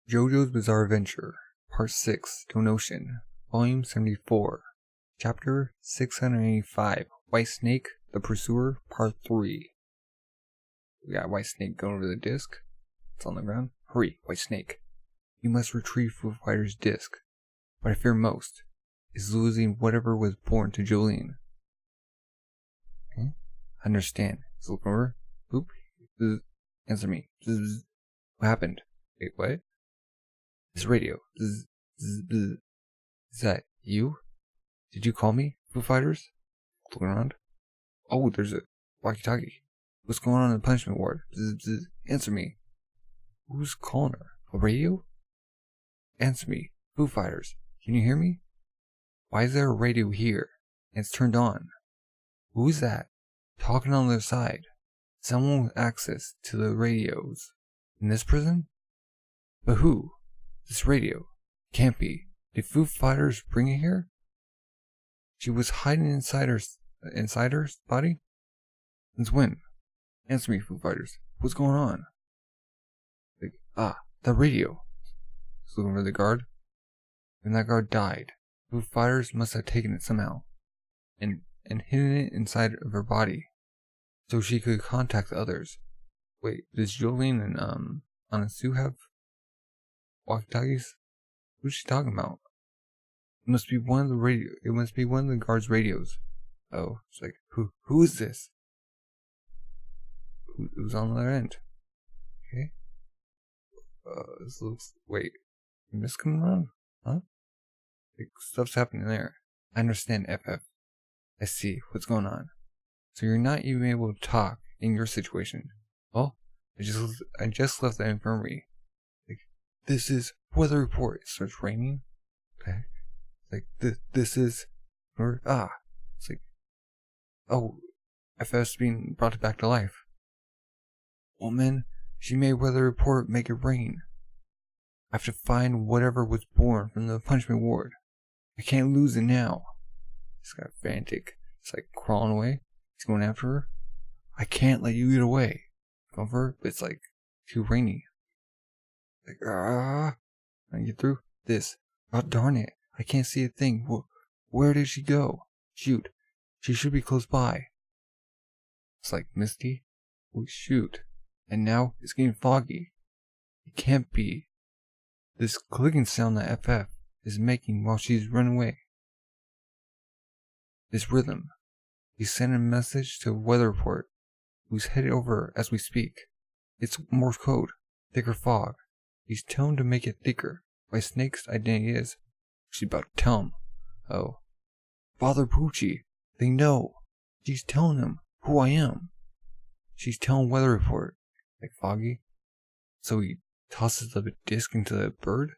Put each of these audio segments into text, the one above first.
JoJo's Bizarre Adventure, Part 6, Donation, Volume 74, Chapter 685, Whitesnake, the Pursuer, Part 3. We got Whitesnake going over the disc. It's on the ground. Hurry, Whitesnake. You must retrieve Foo Fighter's disc. What I fear most is losing whatever was born to Jolene. Okay? Understand. Let's look over. Boop. Zzz. Answer me. Zzz. What happened? Wait, what? This radio. Zzz. Zzz. Zzz. Is that you? Did you call me, Foo Fighters? Looking around. Oh, there's a walkie-talkie. What's going on in the punishment ward? Bzz, bzz. Answer me. Who's calling her? A radio? Answer me. Foo Fighters. Can you hear me? Why is there a radio here? And it's turned on. Who's that? Talking on the other side. Someone with access to the radios. In this prison? But who? This radio. Can't be. Did Foo Fighters bring it here? She was hiding inside her body? Since when? Answer me, Foo Fighters. What's going on? The radio. He's looking for the guard. And that guard died. Foo Fighters must have taken it somehow. And hidden it inside of her body. So she could contact the others. Wait, does Jolene and Anasu have walkie-talkies? Who's she talking about? It must be one of the guard's radios. Oh, it's like, who is this? Who's on the other end? Okay. This looks, wait, mist coming around? Huh? Like, stuff's happening there. I understand, FF. I see, what's going on? So you're not even able to talk in your situation. Well, I just left the infirmary. Like, this is weather report. It starts raining. Okay. Like, this is, it's like, oh, FF's being brought back to life. Woman, she made weather report make it rain. I have to find whatever was born from the punishment ward. I can't lose it now. He's got frantic. It's like crawling away. He's going after her. I can't let you get away. Going for her, but it's like too rainy. Like, I get through this. Oh, darn it. I can't see a thing. Where did she go? Shoot. She should be close by. It's like misty. Oh, shoot. And now it's getting foggy. It can't be. This clicking sound that FF is making while she's running away. This rhythm. He's sending a message to Weather Report, who's headed over as we speak. It's Morse code. Thicker fog. He's telling to make it thicker. Whitesnake's identity is. She's about to tell him. Oh. Father Poochie. They know. She's telling them who I am. She's telling Weather Report. Like foggy. So he tosses the disc into the bird.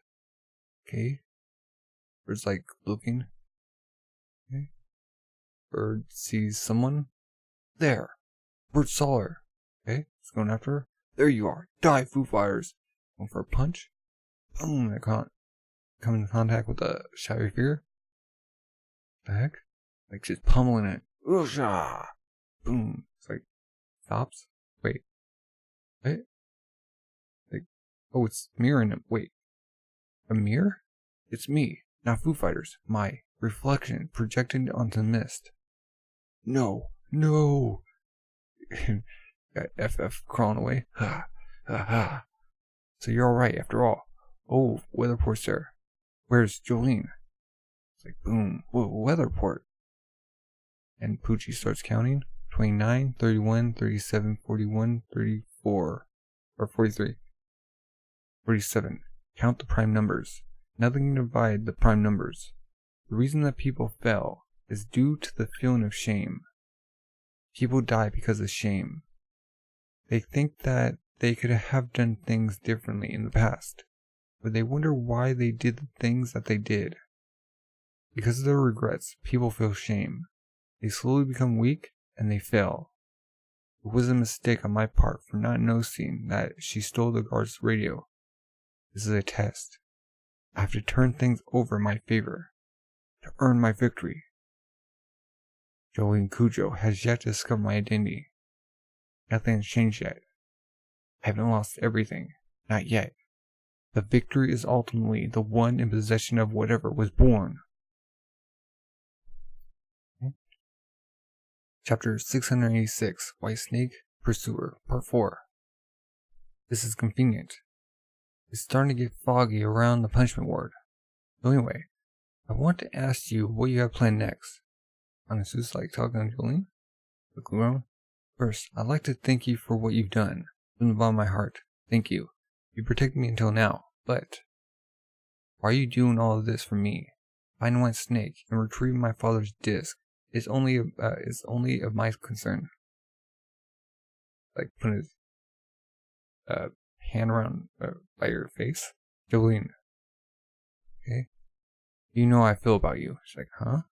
Okay. Bird's like looking. Okay. Bird sees someone. There. Bird saw her. Okay. It's going after her. There you are. Die, Foo Fighters. Going for a punch. Boom. They come in contact with a shadowy figure. The heck? Like just pummeling it. Oosha! Boom. It's like stops. Wait. What? Like, oh, it's mirroring him. Wait. A mirror? It's me, not Foo Fighters. My reflection projected onto the mist. No. Got FF crawling away. Ha. Ha ha. So you're alright after all. Oh, weather report's there. Where's Jolene? It's like, boom. Whoa, weather report. And Poochie starts counting. 29, 31, 37, 41, 34. Or 43. 47. Count the prime numbers. Nothing can divide the prime numbers. The reason that people fail is due to the feeling of shame. People die because of shame. They think that they could have done things differently in the past, but they wonder why they did the things that they did. Because of their regrets, people feel shame. They slowly become weak and they fail. It was a mistake on my part for not noticing that she stole the guard's radio. This is a test. I have to turn things over in my favor to earn my victory. Jolene Cujo has yet to discover my identity. Nothing has changed yet. I haven't lost everything. Not yet. The victory is ultimately the one in possession of whatever was born. Okay. Chapter 686, Whitesnake, Pursuer, Part 4. This is convenient. It's starting to get foggy around the punishment ward. So anyway, I want to ask you what you have planned next. Anasu's like talking to Jolene. Look around. First, I'd like to thank you for what you've done. From the bottom of my heart, thank you. You protected me until now, but why are you doing all of this for me? Finding Whitesnake and retrieving my father's disc is only of my concern. Like putting his hand around by your face, Jolene. Okay, you know how I feel about you. She's like, huh?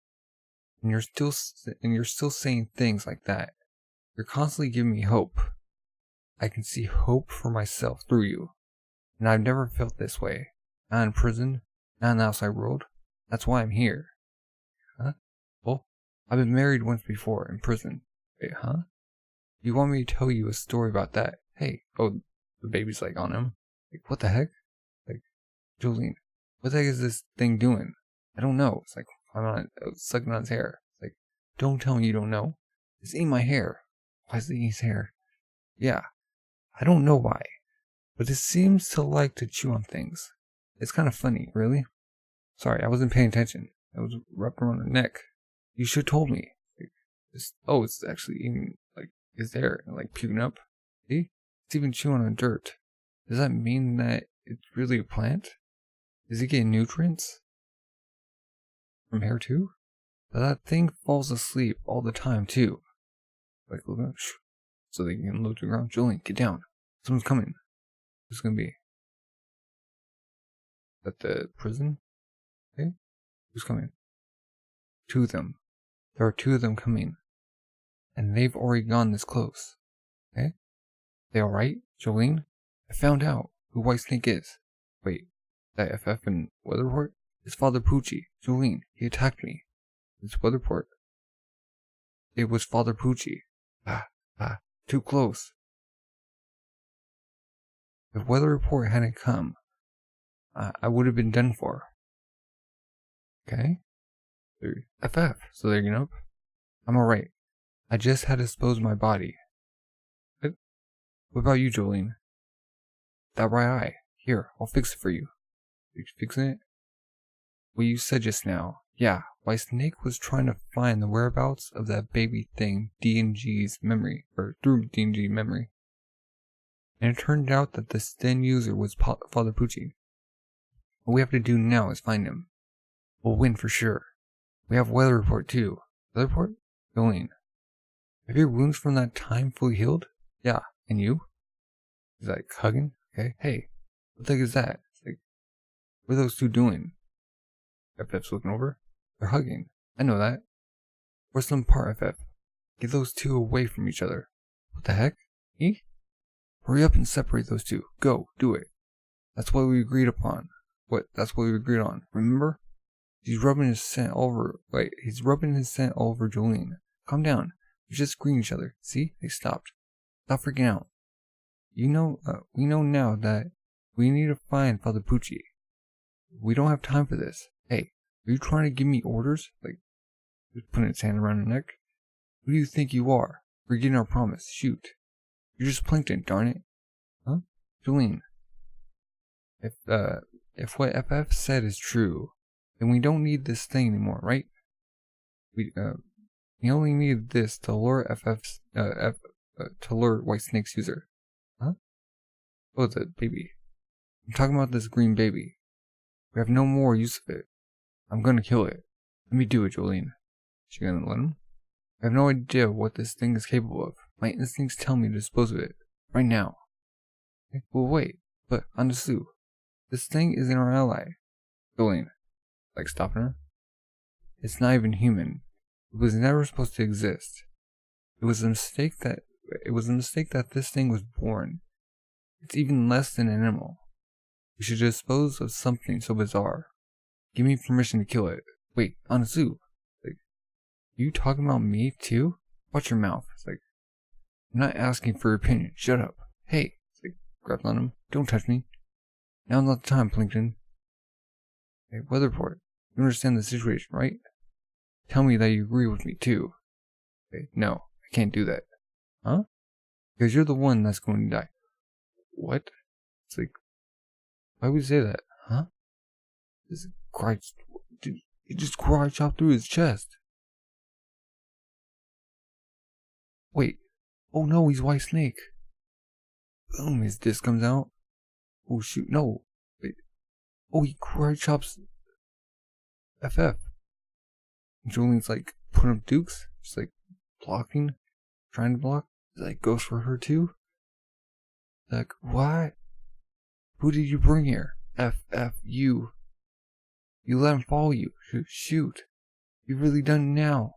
And you're still saying things like that. You're constantly giving me hope. I can see hope for myself through you. And I've never felt this way. Not in prison, not in the outside world. That's why I'm here. Huh? Well, I've been married once before, in prison. Wait, huh? You want me to tell you a story about that? Hey, oh, the baby's like on him. Like, what the heck? Like, Jolene, what the heck is this thing doing? I don't know. It's like, I'm not sucking on his hair. It's like, don't tell me you don't know. It's eating my hair. Why is it eating his hair? Yeah, I don't know why, but it seems to like to chew on things. It's kind of funny, really. Sorry, I wasn't paying attention. I was wrapped around her neck. You should have told me. Like, it's actually eating, like, is there, like, puking up. See? It's even chewing on dirt. Does that mean that it's really a plant? Is it getting nutrients from hair too? But that thing falls asleep all the time too. Like, look up, so they can look to the ground. Jolene, get down. Someone's coming. Who's gonna be? At the prison? Okay. Who's coming? Two of them. There are two of them coming. And they've already gone this close. Okay? They alright, Jolene? I found out who Whitesnake is. Wait, that FF in Weatherport? It's Father Pucci. Jolene, he attacked me. It's Weatherport. It was Father Pucci. Too close. If Weather Report hadn't come, I would have been done for. Okay? FF, so they're getting up. I'm alright. I just had to dispose of my body. What about you, Jolene? That right eye. Here, I'll fix it for you. You fixing it? What you said just now. Yeah, Whitesnake was trying to find the whereabouts of that baby thing D&G's memory, or through D&G memory. And it turned out that the then user was Father Pucci. What we have to do now is find him. We'll win for sure. We have Weather Report too. Weather Report? Jolene. Have your wounds from that time fully healed? Yeah, and you? He's like hugging? Okay, hey, what the heck is that? It's like, what are those two doing? FF's looking over. They're hugging. I know that. Where's some part, FF? Get those two away from each other. What the heck? Me? Hurry up and separate those two. Go, do it. That's what we agreed upon. That's what we agreed on. Remember? He's rubbing his scent all over. He's rubbing his scent all over Jolene. Calm down. We just screen each other. See? They stopped. Stop freaking out. We know now that we need to find Father Pucci. We don't have time for this. Hey, are you trying to give me orders? Like, just putting his hand around her neck? Who do you think you are? Forgetting our promise. Shoot. You're just plankton, darn it. Huh? Jolene. If what FF said is true, then we don't need this thing anymore, right? We only need this to lure to lure Whitesnake's user. Huh? Oh, the baby. I'm talking about this green baby. We have no more use of it. I'm gonna kill it. Let me do it, Jolene. She gonna let him? I have no idea what this thing is capable of. My instincts tell me to dispose of it. Right now. Okay, well, wait. But, Anasu, this thing isn't our ally. Jolene. Like stopping her? It's not even human. It was never supposed to exist. It was a mistake that this thing was born. It's even less than an animal. We should dispose of something so bizarre. Give me permission to kill it. Wait, Anasu. Like, you talking about me too? Watch your mouth. It's like, I'm not asking for your opinion. Shut up. Hey. It's like, grabs on him. Don't touch me. Now's not the time, Plankton. Hey, weather report. You understand the situation, right? Tell me that you agree with me, too. Okay, no, I can't do that. Huh? Because you're the one that's going to die. What? It's like, why would you say that? Huh? This cry, he just cry chopped through his chest. Wait. Oh no, he's Whitesnake. Boom, his disc comes out. Oh shoot, no. Wait. Oh, he cry chops FF. And Jolene's like putting up dukes. She's like blocking, trying to block. Like goes for her too. Like, what? Who did you bring here? You. You let him follow you. Shoot. You've really done it now.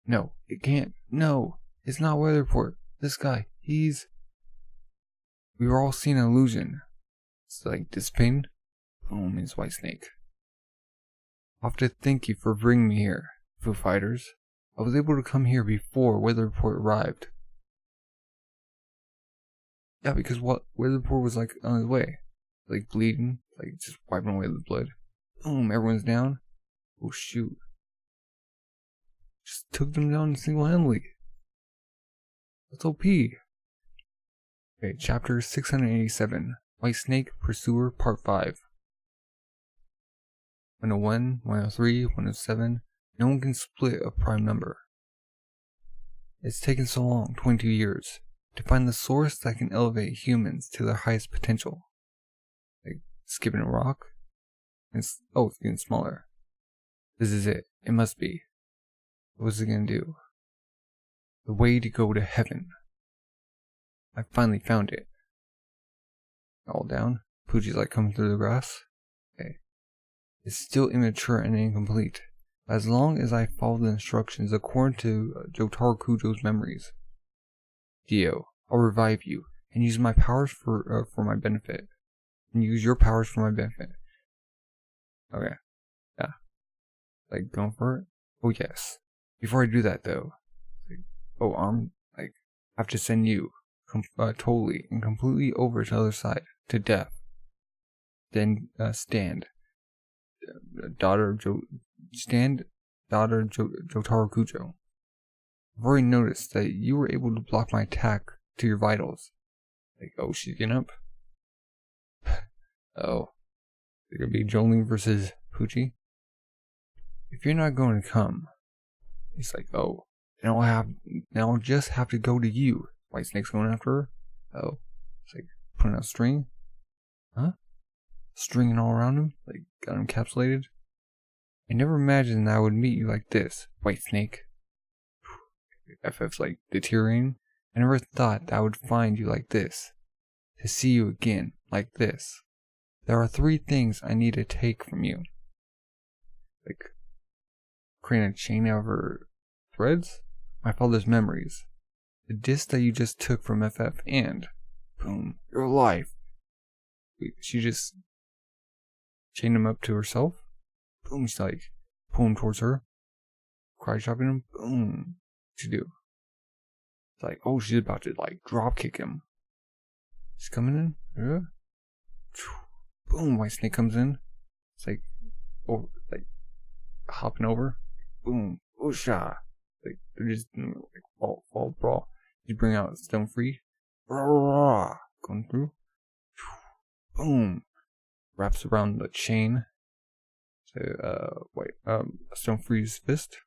No, it can't. No. It's not weather report. This guy, he's... We were all seeing an illusion. It's like this pain. Boom, is Whitesnake. I have to thank you for bringing me here, Foo Fighters. I was able to come here before weather report arrived. Yeah, because weather report was like on his way. Like bleeding, like just wiping away the blood. Boom, everyone's down. Oh shoot. Just took them down single-handedly. That's OP. Okay, chapter 687. Whitesnake Pursuer Part 5. 101, 103, 107. No one can split a prime number. It's taken so long, 22 years, to find the source that can elevate humans to their highest potential. Like skipping a rock. It's getting smaller. This is it. It must be. What's it gonna do? The way to go to heaven. I finally found it. All down. Poochie's like coming through the grass. Okay. It's still immature and incomplete. As long as I follow the instructions according to Jotaro Kujo's memories. Dio, I'll revive you and use my powers for my benefit. And use your powers for my benefit. Okay. Yeah. Like going for it? Oh yes. Before I do that though. I have to send you totally and completely over to the other side. To death. Then stand. Daughter Jotaro Kujo. I've already noticed that you were able to block my attack to your vitals. Like, oh, she's getting up. Oh. It could be Jolene versus Poochie. If you're not going to come, he's like, oh, then I'll just have to go to you. Whitesnake's going after her. Oh. It's like putting out string. Huh? Stringing all around him, like got him encapsulated. I never imagined that I would meet you like this, Whitesnake. FF's like deteriorating. I never thought that I would find you like this. To see you again, like this. There are 3 things I need to take from you. Like, creating a chain out of her threads? My father's memories. The disc that you just took from FF and, boom, your life. She just chained him up to herself. Boom, she's like, pull him towards her. Cry chopping him. Boom. What'd she do? It's like, oh, she's about to like drop kick him. She's coming in. Yeah. Boom, Whitesnake comes in. It's like, oh, like hopping over. Boom, oosha. Like they're just like fall brawl. You bring out Stone Free. Going through. Boom. Wraps around the chain. So, Stone Free's fist.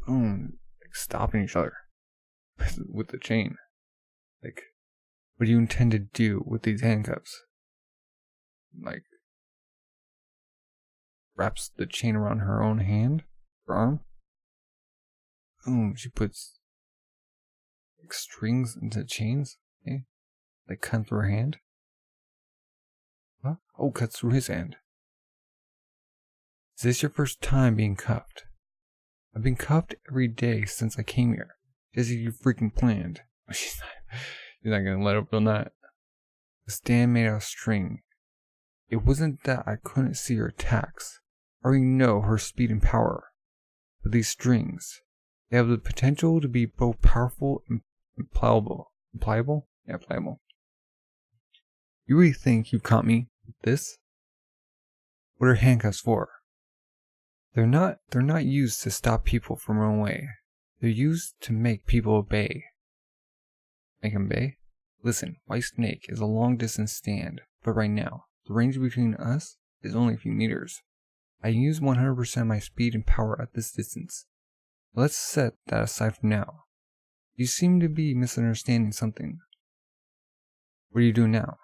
Boom. Like stopping each other with the chain. Like, what do you intend to do with these handcuffs? Like, wraps the chain around her own hand, her arm. Boom. She puts like strings into chains. Okay? Like cut through her hand. Huh? Oh, cuts through his hand. Is this your first time being cuffed? I've been cuffed every day since I came here. Just as you freaking planned. She's not gonna let up on that. The stand made out of string. It wasn't that I couldn't see her attacks. I already know her speed and power. But these strings, they have the potential to be both powerful and pliable. Pliable? Yeah, pliable. You really think you caught me? This? What are handcuffs for? They're not used to stop people from running away. They're used to make people obey. Make them obey? Listen, Whitesnake is a long distance stand, but right now, the range between us is only a few meters. I can use 100% of my speed and power at this distance. Let's set that aside for now. You seem to be misunderstanding something. What are you doing now?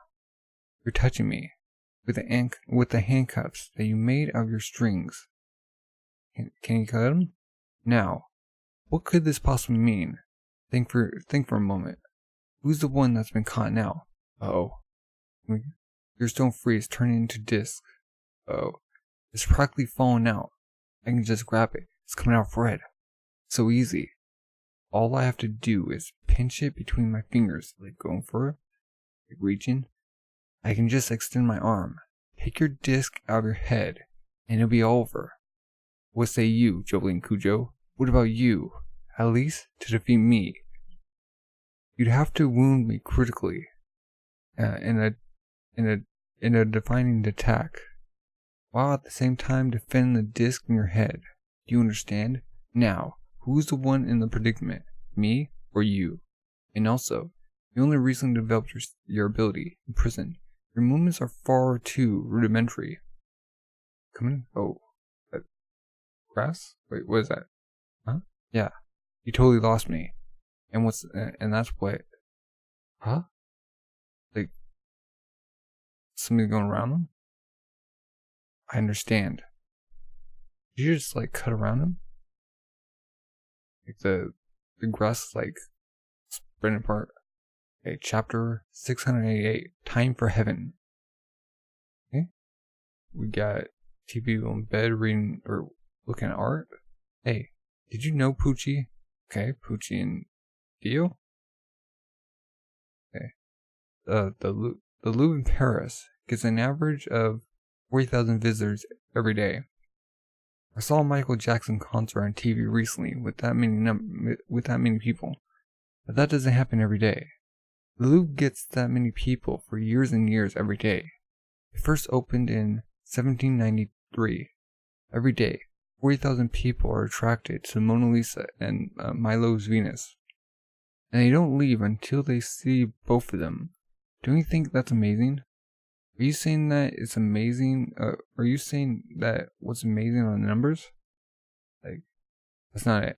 You're touching me with the handcuffs that you made out of your strings. Can you cut them? Now, what could this possibly mean? Think for a moment. Who's the one that's been caught now? Uh-oh. Your stone free is turning into disc. Uh-oh. It's practically falling out. I can just grab it. It's coming out red. So easy. All I have to do is pinch it between my fingers, like going for it, like reaching. I can just extend my arm, take your disc out of your head, and it'll be over. What say you, Joblin Kujo? What about you? At least to defeat me. You'd have to wound me critically, in a defining attack, while at the same time defend the disc in your head. Do you understand? Now, who's the one in the predicament? Me or you? And also, you only recently developed your ability in prison. Your movements are far too rudimentary. Come in? Oh. Grass? Wait, what is that? Huh? Yeah. You totally lost me. And that's what? Huh? Like, something going around them? I understand. Did you just, like, cut around him? Like, the grass is, like, spreading apart. Okay, chapter 688, Time for Heaven. Okay. We got TV on bed reading, or looking at art. Hey, did you know Poochie? Okay, Poochie and Dio? Okay. The Louvre in Paris gets an average of 40,000 visitors every day. I saw a Michael Jackson concert on TV recently with that many people, but that doesn't happen every day. The Louvre gets that many people for years and years every day. It first opened in 1793. Every day, 40,000 people are attracted to the Mona Lisa and Milo's Venus, and they don't leave until they see both of them. Don't you think that's amazing? Are you saying that it's amazing? Are you saying that what's amazing are the numbers? Like, that's not it.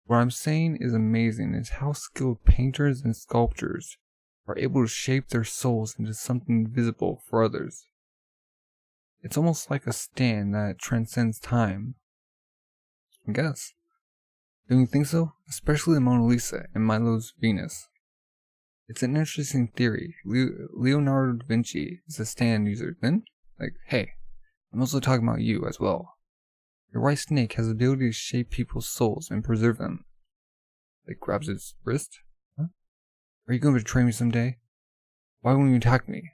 What I'm saying is amazing is how skilled painters and sculptors are able to shape their souls into something visible for others. It's almost like a stand that transcends time. I guess. Don't you think so? Especially the Mona Lisa and Milo's Venus. It's an interesting theory. Leonardo da Vinci is a stand user. Then, like, hey, I'm also talking about you as well. Your Whitesnake has the ability to shape people's souls and preserve them. Like, grabs its wrist? Huh? Are you going to betray me someday? Why won't you attack me?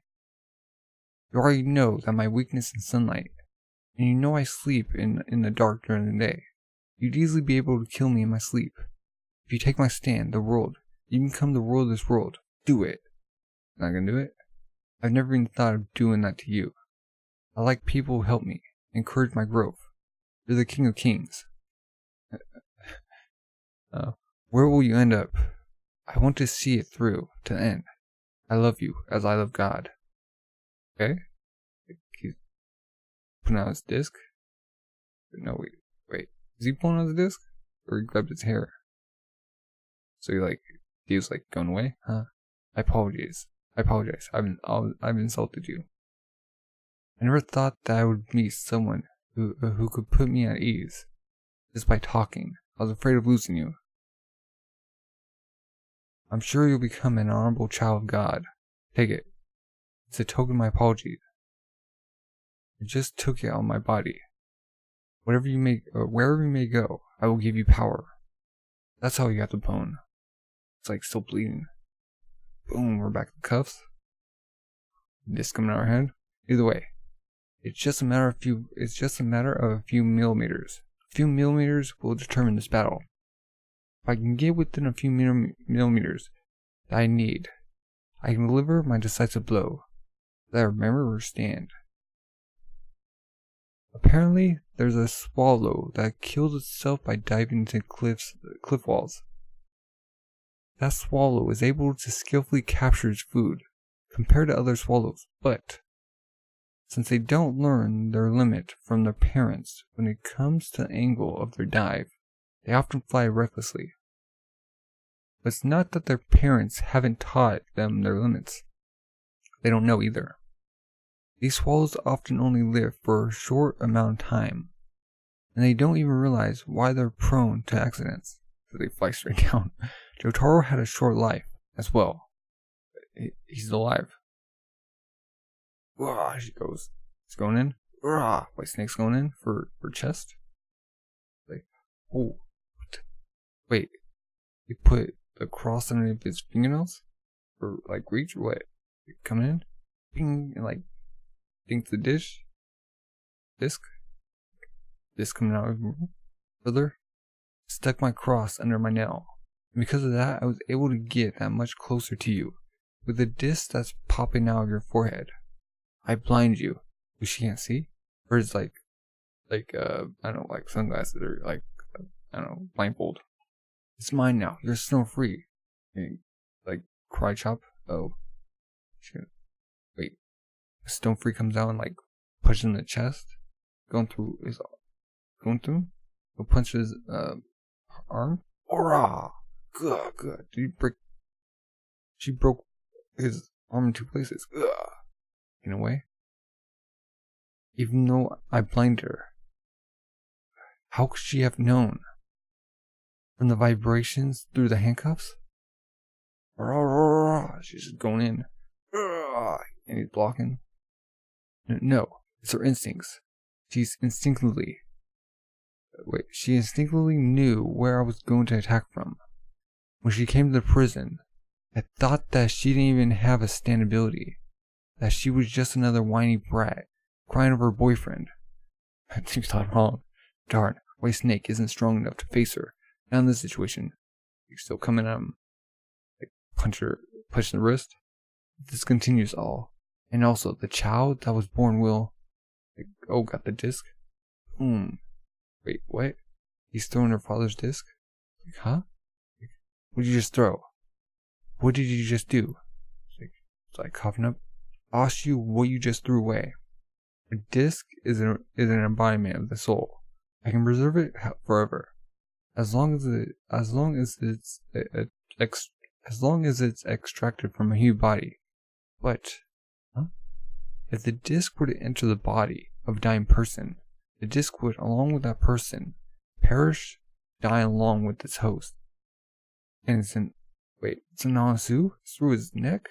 You already know that my weakness is sunlight, and you know I sleep in the dark during the day. You'd easily be able to kill me in my sleep. If you take my stand, the world, you can become the rule of this world. Do it. Not gonna do it? I've never even thought of doing that to you. I like people who help me, encourage my growth. You're the king of kings. Where will you end up? I want to see it through to the end. I love you as I love God. Okay? He's putting out his disc? No, wait. Is he pulling out his disc? Or he grabbed his hair? So he was like going away? Huh? I apologize. I've insulted you. I never thought that I would meet someone who could put me at ease just by talking. I was afraid of losing you. I'm sure you'll become an honorable child of God. Take it. It's a token of my apologies. I just took it on my body. Wherever you may go, I will give you power. That's how you got the bone. It's like still bleeding. Boom, we're back to the cuffs. Disc coming out our head. Either way, it's just a matter of a few millimeters. A few millimeters will determine this battle. If I can get within a few millimeters that I need, I can deliver my decisive blow. that I remember or stand. Apparently, there's a swallow that killed itself by diving into cliff walls. That swallow is able to skillfully capture its food, compared to other swallows, but since they don't learn their limit from their parents when it comes to the angle of their dive, they often fly recklessly. But it's not that their parents haven't taught them their limits. They don't know either. These swallows often only live for a short amount of time, and they don't even realize why they're prone to accidents, so they fly straight down. Jotaro had a short life as well. He's alive. She goes. It's going in. Whitesnake's going in for chest. Like, oh, wait. He put the cross underneath his fingernails, or like reach, or what? Coming in, bing, and like dink the disc coming out further. Stuck my cross under my nail, and because of that, I was able to get that much closer to you. With the disc that's popping out of your forehead, I blind you, which you can't see, or it's like I don't know, like sunglasses or like I don't know, blindfold. It's mine now. You're snow free. Like cry chop. Oh, shit. Wait. Stone free comes out and like punches him in the chest, going through. He'll punch his arm. Ora! Good. She broke his arm in two places. In a way. Even though I blinded her, how could she have known? From the vibrations through the handcuffs? She's just going in. And he's blocking. No, it's her instincts. She instinctively knew where I was going to attack from. When she came to the prison, I thought that she didn't even have a stand ability. That she was just another whiny brat, crying over her boyfriend. I think I thought wrong. Darn, Whitesnake isn't strong enough to face her. Now in this situation, you're still coming at him, like punch in the wrist. This continues all, and also the child that was born will, like, got the disc. Wait, what? He's throwing her father's disc? Like, huh? What did you just throw? What did you just do? It's like coughing up. Ask you what you just threw away. A disc is an embodiment of the soul. I can preserve it forever. As long as it's extracted from a human body. But if the disc were to enter the body of a dying person, the disc would, along with that person, perish, die along with its host. And it's an Anasu through his neck?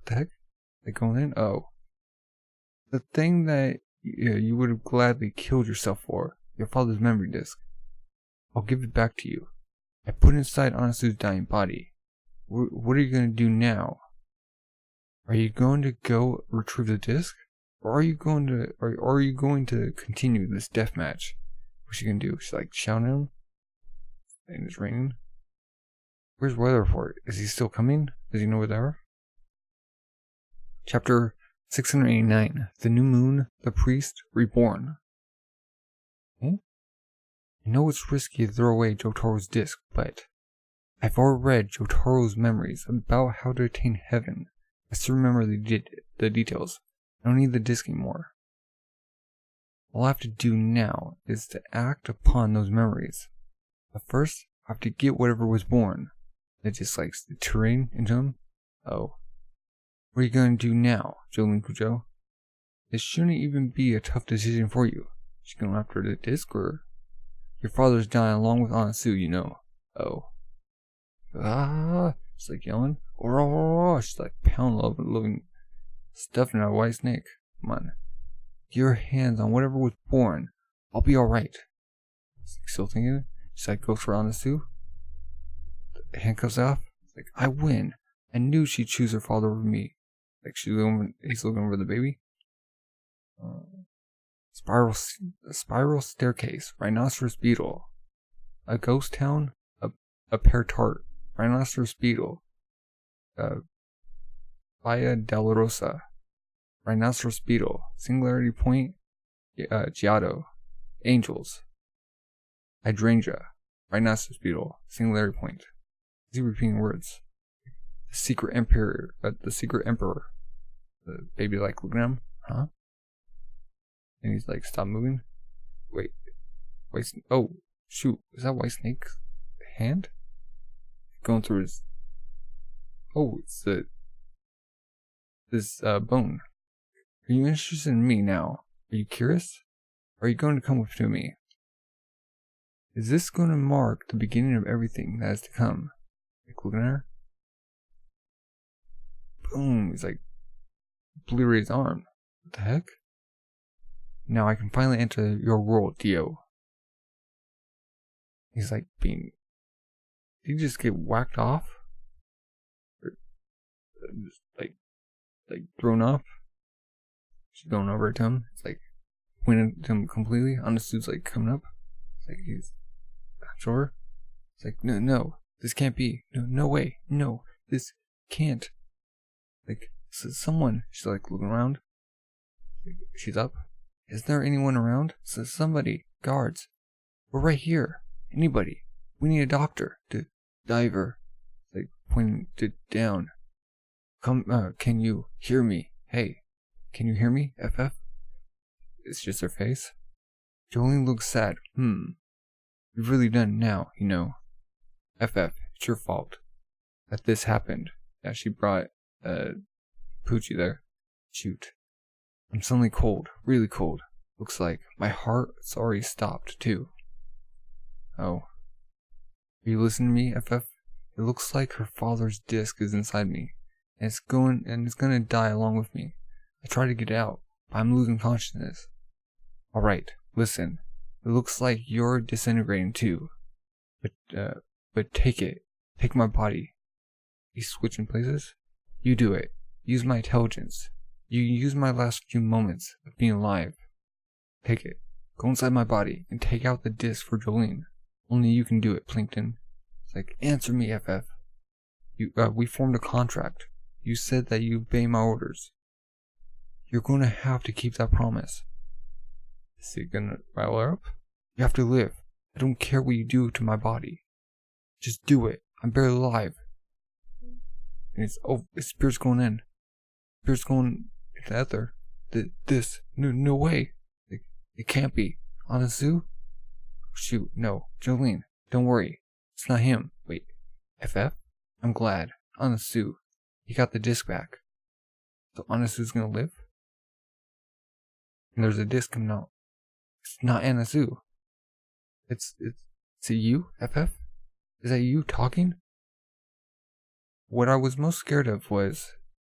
What the heck? They going in? Oh. The thing that you would have gladly killed yourself for, your father's memory disc. I'll give it back to you. I put it inside Anasu's dying body. What are you going to do now? Are you going to go retrieve the disc? Or are you going to continue this death match? What's she going to do? She's like shouting at him? And it's raining? Where's Weather Report? Is he still coming? Does he know where they are? Chapter 689. The New Moon, the Priest, Reborn. I know it's risky to throw away Jotaro's disc, but I've already read Jotaro's memories about how to attain heaven. I still remember the details. I don't need the disc anymore. All I have to do now is to act upon those memories. But first, I have to get whatever was born. That just likes the terrain into him. Oh. What are you going to do now, Jolene Kujo? This shouldn't even be a tough decision for you. She's going after the disc, or your father's dying along with Anasu, you know. Oh. She's like yelling. She's like pounding, stuffing out Whitesnake. Come on. Get your hands on whatever was born. I'll be alright. Still thinking it? She's like, goes for Anasu. The handcuffs off. It's like, I win. I knew she'd choose her father over me. Like he's looking over the baby. Spiral staircase. Rhinoceros beetle. A ghost town. A pear tart. Rhinoceros beetle. Via Dolorosa. Rhinoceros beetle. Singularity point. Giotto. Angels. Hydrangea. Rhinoceros beetle. Singularity point. Is he repeating words? The secret emperor. The baby like looking at him. Huh? And he's like, stop moving. Wait. Oh, shoot. Is that Whitesnake's hand? Going through his... Oh, it's this bone. Are you interested in me now? Are you curious? Or are you going to come to me? Is this going to mark the beginning of everything that is to come? Like looking at her. Boom. He's like, obliterate his arm. What the heck? Now I can finally enter your world, Dio. He's like being... Did he just get whacked off? Or just like thrown off? She's going over to him. It's like pointing to him completely. Anasu's like coming up. It's like he's not sure. It's like no, this can't be. No way. No, this can't. Like someone. She's like looking around. She's up. Is there anyone around? Somebody. Guards. We're right here. Anybody. We need a doctor. Diver. Like pointing to down. Come. Can you hear me? Hey. Can you hear me, FF? It's just her face. Jolene looks sad. You've really done it now, you know. FF, it's your fault that this happened. That she brought, Poochie there. Shoot. I'm suddenly cold. Really cold. Looks like my heart's already stopped, too. Oh. Are you listening to me, FF? It looks like her father's disc is inside me. And it's gonna die along with me. I try to get out, but I'm losing consciousness. Alright, listen. It looks like you're disintegrating too. But take it. Take my body. He's switching places? You do it. Use my intelligence. You use my last few moments of being alive. Take it. Go inside my body and take out the disc for Jolene. Only you can do it, Plankton. It's like, answer me, FF. We formed a contract. You said that you obey my orders. You're going to have to keep that promise. Is he gonna rile her up? You have to live. I don't care what you do to my body. Just do it. I'm barely alive. And his spirit's going in. Spirit's going into ether. No way. It can't be. Anasu? Shoot, no. Jolene, don't worry. It's not him. Wait. FF? I'm glad. Anasu. He got the disc back. So Anasu's gonna live? And there's a disc coming out. It's not Anasu. It's you, FF? Is that you talking? What I was most scared of was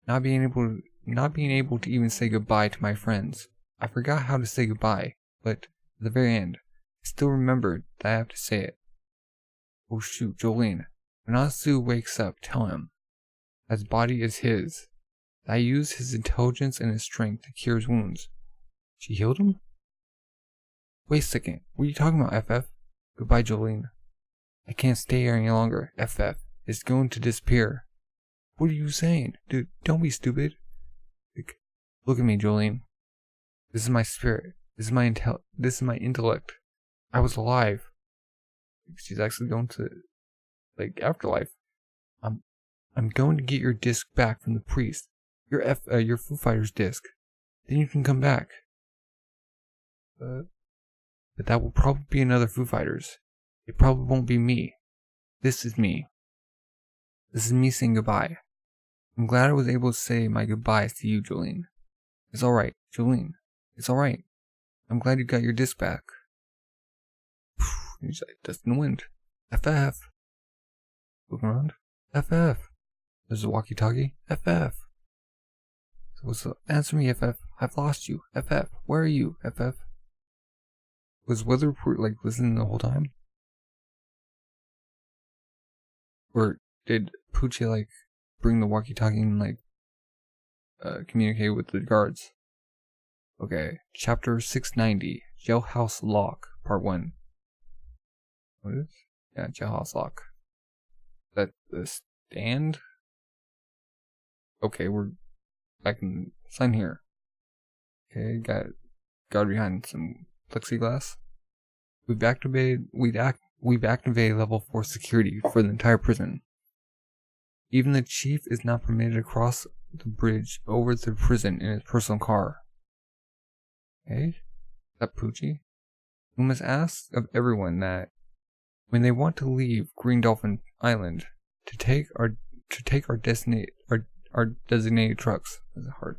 not being able to even say goodbye to my friends. I forgot how to say goodbye, but at the very end, I still remembered that I have to say it. Oh shoot, Jolene. When Anasu wakes up, tell him that his body is his. That I use his intelligence and his strength to cure his wounds. She healed him? Wait a second. What are you talking about, FF? Goodbye, Jolene. I can't stay here any longer, FF. It's going to disappear. What are you saying? Dude, don't be stupid. Look at me, Jolene. This is my spirit. This is my intellect. I was alive. She's actually going to, afterlife. I'm going to get your disc back from the priest. Your Foo Fighters disc. Then you can come back. But that will probably be another Foo Fighters. It probably won't be me. This is me. This is me saying goodbye. I'm glad I was able to say my goodbyes to you, Jolene. It's alright, Jolene. It's alright. I'm glad you got your disc back. He's like, dust in the wind. FF. Looking around. FF. There's a walkie-talkie. FF. So what's up? Answer me, FF. I've lost you. FF. Where are you, FF? Was Weather Report listening the whole time? Or did Poochie bring the walkie-talkie and communicate with the guards? Okay, chapter 690, Jailhouse Lock, part 1. What is? Yeah, Jailhouse Lock. That the stand? Okay, we're back in sign here. Okay, got guard behind some plexiglass. We've activated level 4 security for the entire prison. Even the chief is not permitted to cross the bridge over to the prison in his personal car. Okay, is that Poochie? We must ask of everyone that when they want to leave Green Dolphin Island to take our designated trucks. That's hard.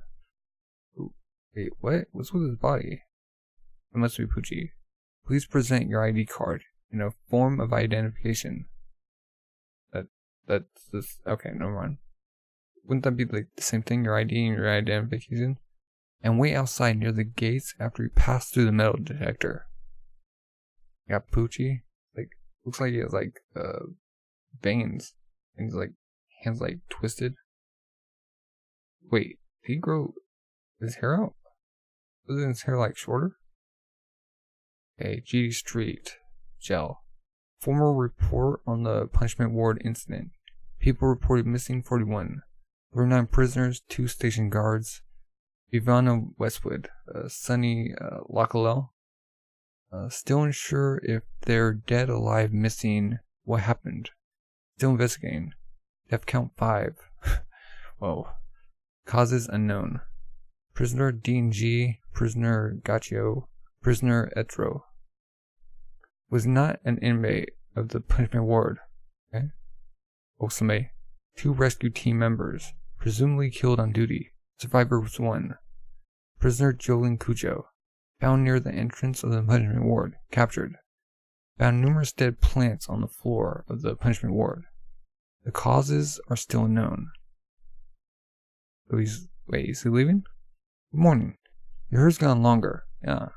Ooh, wait, what? What's with his body? It must be Poochie. Please present your ID card in a form of identification. That's this. Okay, never mind. Wouldn't that be like the same thing? Your ID and your identification? And wait outside near the gates after you pass through the metal detector. Got Poochie. Like, looks like he has like veins. And he's like hands like twisted. Wait, did he grow his hair out? Wasn't his hair like shorter? Okay, GD Street Jail. Formal report on the punishment ward incident. People reported missing 41. 39 prisoners, 2 station guards. Ivana Westwood, Sunny Lockalell. Still unsure if they're dead, alive, missing. What happened? Still investigating. Death count 5. Whoa. Causes unknown. Prisoner D&G, prisoner Gaccio, prisoner Etro. Was not an inmate of the punishment ward. Okay. Osame. 2 rescue team members, presumably killed on duty. Survivors 1. Prisoner Jolene Cujo. Found near the entrance of the punishment ward. Captured. Found numerous dead plants on the floor of the punishment ward. The causes are still unknown. So is he leaving? Good morning. Your hair's gone longer. Yeah.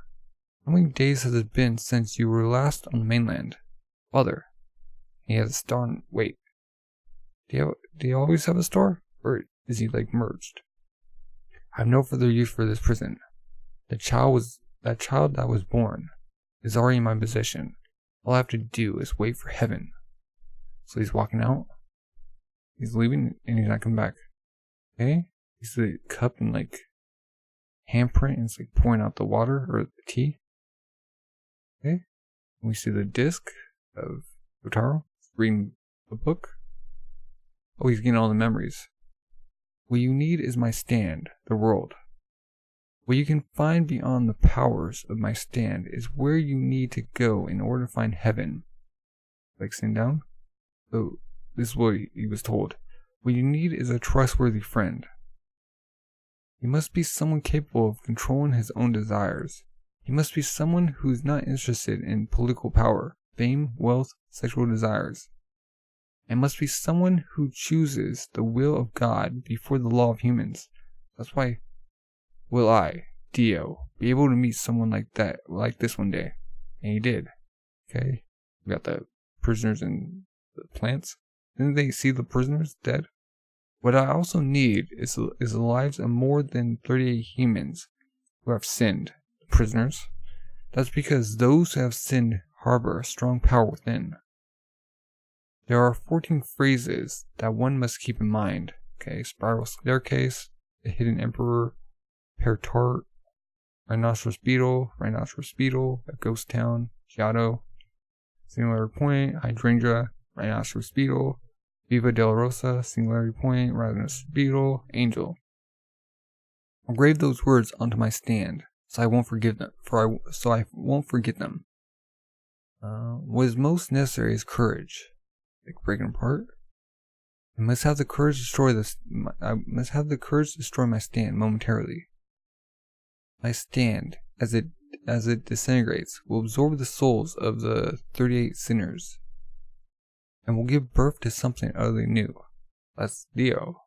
How many days has it been since you were last on the mainland? Father. He has a star on... Wait. Do you always have a star? Or is he like merged? I have no further use for this prison. That child that was born is already in my possession. All I have to do is wait for heaven. So he's walking out. He's leaving and he's not coming back. Okay? He's the cup and like handprint and it's like pouring out the water or the tea. Okay? We see the disc of Otaro reading the book. Oh, he's getting all the memories. What you need is my stand, the world. What you can find beyond the powers of my stand is where you need to go in order to find heaven. Like sitting down? Oh, this is what he was told. What you need is a trustworthy friend. He must be someone capable of controlling his own desires. He must be someone who is not interested in political power, fame, wealth, sexual desires. It must be someone who chooses the will of God before the law of humans. That's why will I, Dio, be able to meet someone like this one day. And he did. Okay? We got the prisoners and the plants. Didn't they see the prisoners dead? What I also need is the lives of more than 38 humans who have sinned. The prisoners. That's because those who have sinned harbor a strong power within. There are 14 phrases that one must keep in mind. Okay, spiral staircase, the hidden emperor, pear tart, rhinoceros beetle, a ghost town, Giotto, singularity point, hydrangea, rhinoceros beetle, Viva del Rosa, singularity point, rhinoceros beetle, angel. I'll grave those words onto my stand, so I won't forget them. What is most necessary is courage. Like breaking apart. I must have the courage to destroy my stand momentarily. My stand, as it disintegrates, will absorb the souls of the 38 sinners, and will give birth to something utterly new. That's Dio,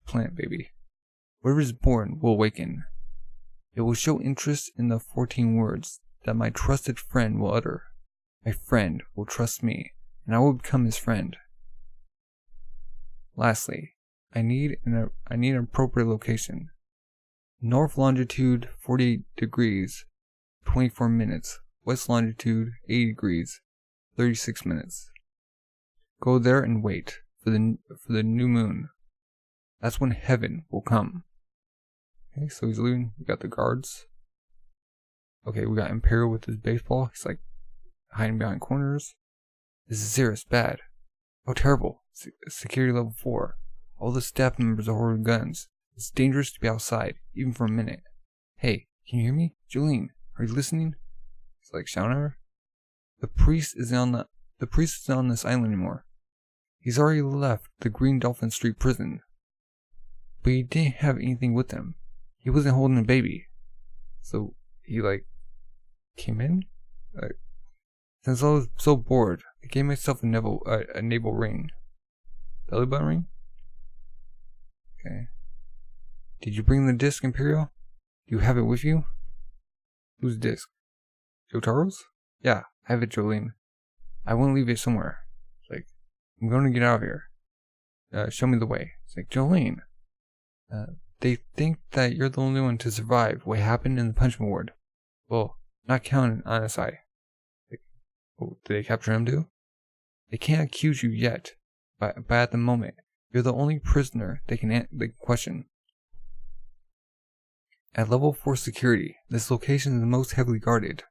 plant baby. Whatever is born will awaken. It will show interest in the 14 words that my trusted friend will utter. My friend will trust me, and I will become his friend. Lastly, I need an appropriate location. North longitude 48 degrees, 24 minutes. West longitude 80 degrees, 36 minutes. Go there and wait for the new moon. That's when heaven will come. Okay, so he's leaving. We got the guards. Okay, we got Imperial with his baseball. He's like hiding behind corners. This is serious, bad. Oh, terrible. Security level 4. All the staff members are holding guns. It's dangerous to be outside, even for a minute. Hey, can you hear me? Jolene, are you listening? He's like shouting at her. The priest isn't on this island anymore. He's already left the Green Dolphin Street prison. But he didn't have anything with him. He wasn't holding a baby. So he came in? Since I was so bored, I gave myself a navel ring. Belly button ring? Okay. Did you bring the disc, Imperial? Do you have it with you? Whose disc? Jotaro's? Yeah, I have it, Jolene. I won't leave it somewhere. I'm going to get out of here. Show me the way. It's like, Jolene. They think that you're the only one to survive what happened in the punishment ward. Well, not counting Anasai. Oh, did they capture him too? They can't accuse you yet, but at the moment, you're the only prisoner they can question. At level 4 security, this location is the most heavily guarded.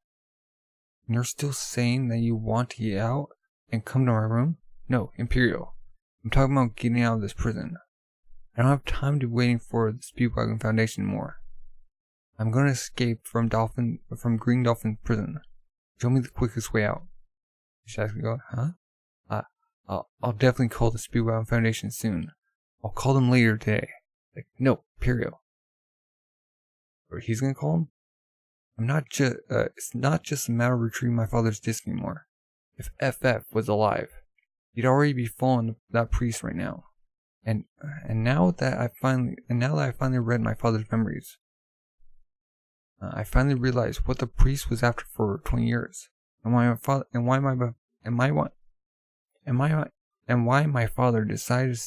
And you're still saying that you want to get out and come to my room? No, Imperial. I'm talking about getting out of this prison. I don't have time to be waiting for the Speedwagon Foundation anymore. I'm gonna escape from Green Dolphin prison. Show me the quickest way out. She's going, huh? I'll definitely call the Speedwagon Foundation soon. I'll call them later today. No, Imperial. Or he's gonna call him? It's not just a matter of retrieving my father's disc anymore. If FF was alive, he'd already be following that priest right now. And now that I finally read my father's memories, I finally realized what the priest was after for 20 years, and why my father decided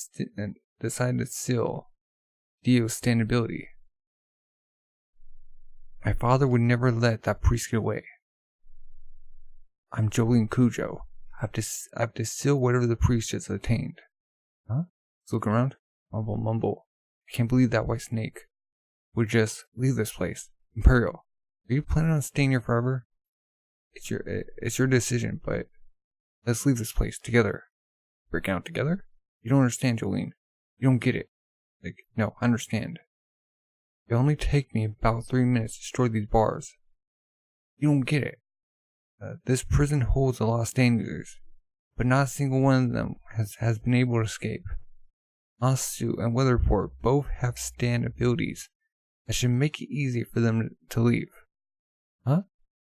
to steal Dio's standability. My father would never let that priest get away. I'm Jolene Kujo. I have to steal whatever the priest just attained. Huh? Let's look around. Mumble. I can't believe that Whitesnake would just leave this place. Imperial, are you planning on staying here forever? It's your decision, but let's leave this place together. Breaking out together? You don't understand, Jolene. You don't get it. No, I understand. It'll only take me about 3 minutes to destroy these bars. You don't get it. This prison holds a lot of stand users, but not a single one of them has been able to escape. Asu and Weather Report both have stand abilities that should make it easy for them to leave. Huh?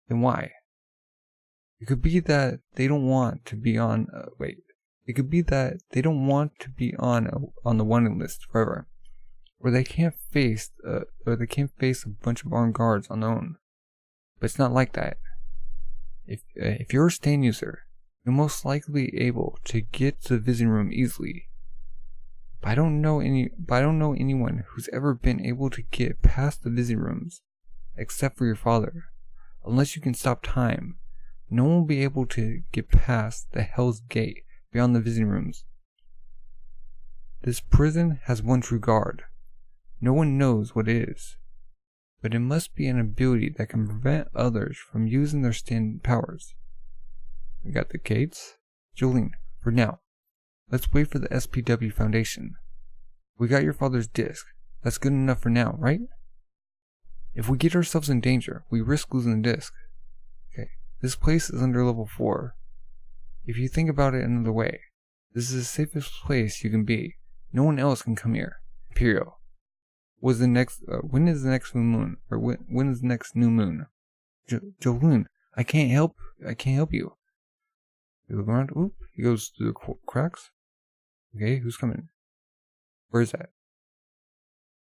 Then why? It could be that they don't want to be on. It could be that they don't want to be on the wanted list forever, or they can't face a bunch of armed guards on their own. But it's not like that. If you're a stand user, you're most likely able to get to the visiting room easily. But I don't know anyone who's ever been able to get past the visiting rooms, except for your father. Unless you can stop time, no one will be able to get past the Hell's Gate beyond the visiting rooms. This prison has one true guard. No one knows what it is, but it must be an ability that can prevent others from using their stand powers. We got the gates. Jolene, for now, let's wait for the SPW Foundation. We got your father's disc. That's good enough for now, right? If we get ourselves in danger, we risk losing the disc. Okay, this place is under level 4. If you think about it another way, this is the safest place you can be. No one else can come here. Imperial. When is the next new moon? Or when is the next new moon? Jolene, I can't help you. You look around. Oop, he goes through the cracks. Okay, who's coming? Where is that?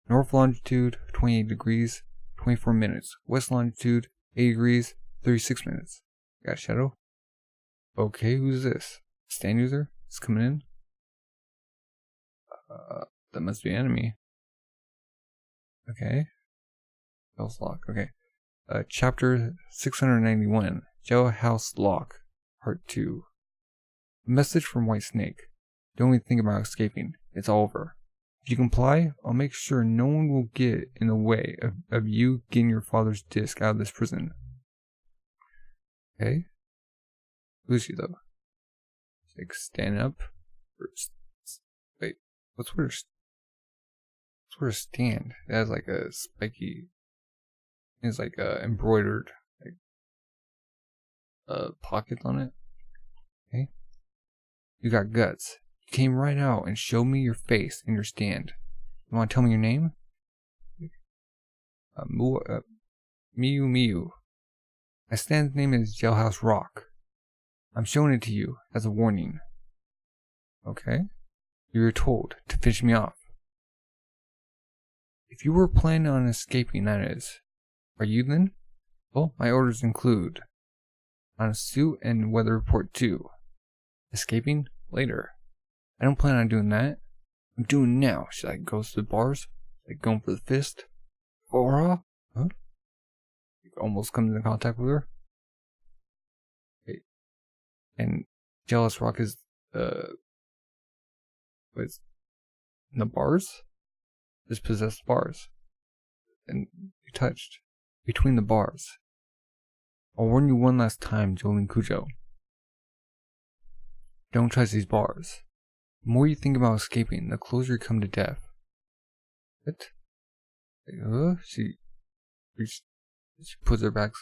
North longitude, 28 degrees, 24 minutes. West longitude, 8 degrees, 36 minutes. Got a shadow. Okay, who's this? Stand user? Is coming in? That must be enemy. Okay. House lock. Okay. Chapter 691. Jailhouse Lock. Part 2. A message from Whitesnake. Don't even think about escaping. It's all over. If you comply, I'll make sure no one will get in the way of you getting your father's disc out of this prison. Okay. Who is she though? She's like stand up. Wait, what's with her stand? It has like a spiky. It's like embroidered like pockets on it. Okay. You got guts. You came right out and showed me your face in your stand. You want to tell me your name? Miyu. My stand's name is Jailhouse Rock. I'm showing it to you as a warning. Okay? You were told to finish me off. If you were planning on escaping, that is. Are you then? Well, my orders include on a suit and weather report too. Escaping? Later. I don't plan on doing that. I'm doing it now. She like goes to the bars, like going for the fist. Aura? Huh? Almost comes into contact with her. Wait. And Jealous Rock is what's in the bars? Dispossessed bars. And you touched. Between the bars. I'll warn you one last time, Jolene Cujo. Don't touch these bars. The more you think about escaping, the closer you come to death. What? She puts her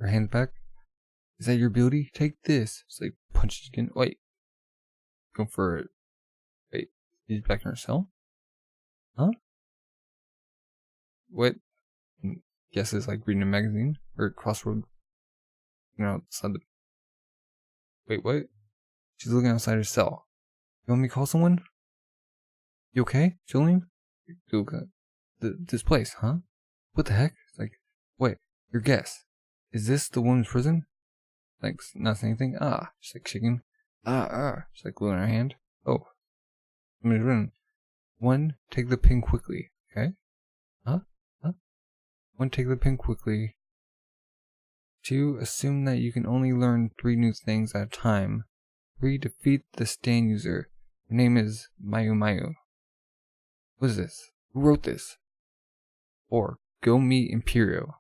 hands back. Is that your ability? Take this. It's like punches again. Wait. Go for it. Wait. She's back in her cell? Huh? What? Guess it's like reading a magazine or a crossroad. Outside the. Wait, what? She's looking outside her cell. You want me to call someone? You okay, Jolene? This place, huh? What the heck? It's like, wait, your guess. Is this the woman's prison? Like, not saying anything? She's like shaking. She's like gluing her hand. Oh. Somebody's running. 1, take the pin quickly, okay? Huh? 1, take the pin quickly. 2, assume that you can only learn 3 new things at a time. 3, defeat the stand user. Her name is Mayu. What is this? Who wrote this? 4, go meet Imperio.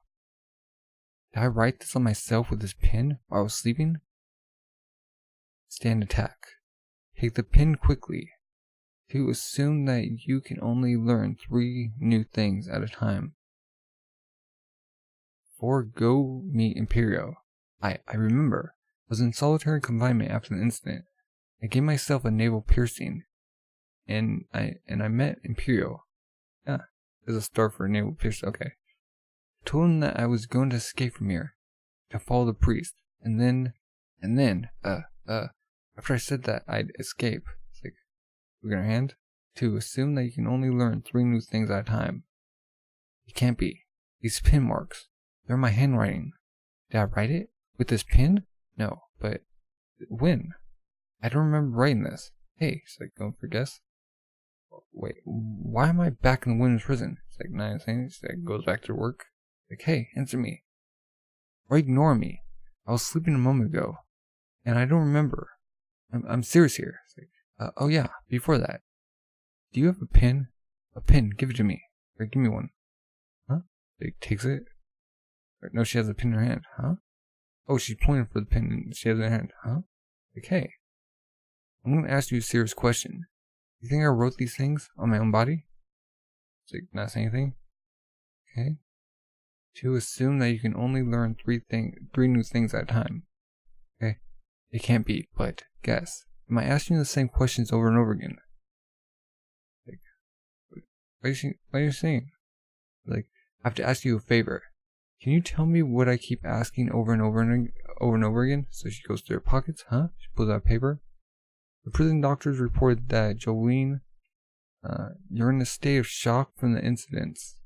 Did I write this on myself with this pen while I was sleeping? Stand attack. Take the pin quickly. 2, assume that you can only learn 3 new things at a time. 4, go meet Imperio. I remember. I was in solitary confinement after the incident. I gave myself a navel piercing. And I met Imperio. Yeah, there's a star for a navel piercing. Okay. I told him that I was going to escape from here. To follow the priest. And then, after I said that, I'd escape. It's like, look at her hand. 2, assume that you can only learn 3 new things at a time. It can't be. These pin marks. They're my handwriting. Did I write it? With this pen? No, but when? I don't remember writing this. Hey, she's like going for a guess. Wait, why am I back in the women's prison? It's like not saying. She like goes back to work. Like, hey, answer me. Or ignore me. I was sleeping a moment ago, and I don't remember. I'm serious here. It's like, oh yeah, before that. Do you have a pen? A pen, give it to me. Or give me one. Huh? She takes it. No, she has a pin in her hand, huh? Oh, she's pointing for the pin and she has it in her hand, huh? Okay. I'm gonna ask you a serious question. You think I wrote these things on my own body? It's like not saying anything. Okay. 2, assume that you can only learn 3 new things at a time. Okay. It can't be, but guess. Am I asking you the same questions over and over again? Like, what are you saying? Like, I have to ask you a favor. Can you tell me what I keep asking over and over again? So she goes through her pockets, huh? She pulls out paper. The prison doctors reported that Jolene, you're in a state of shock from the incidents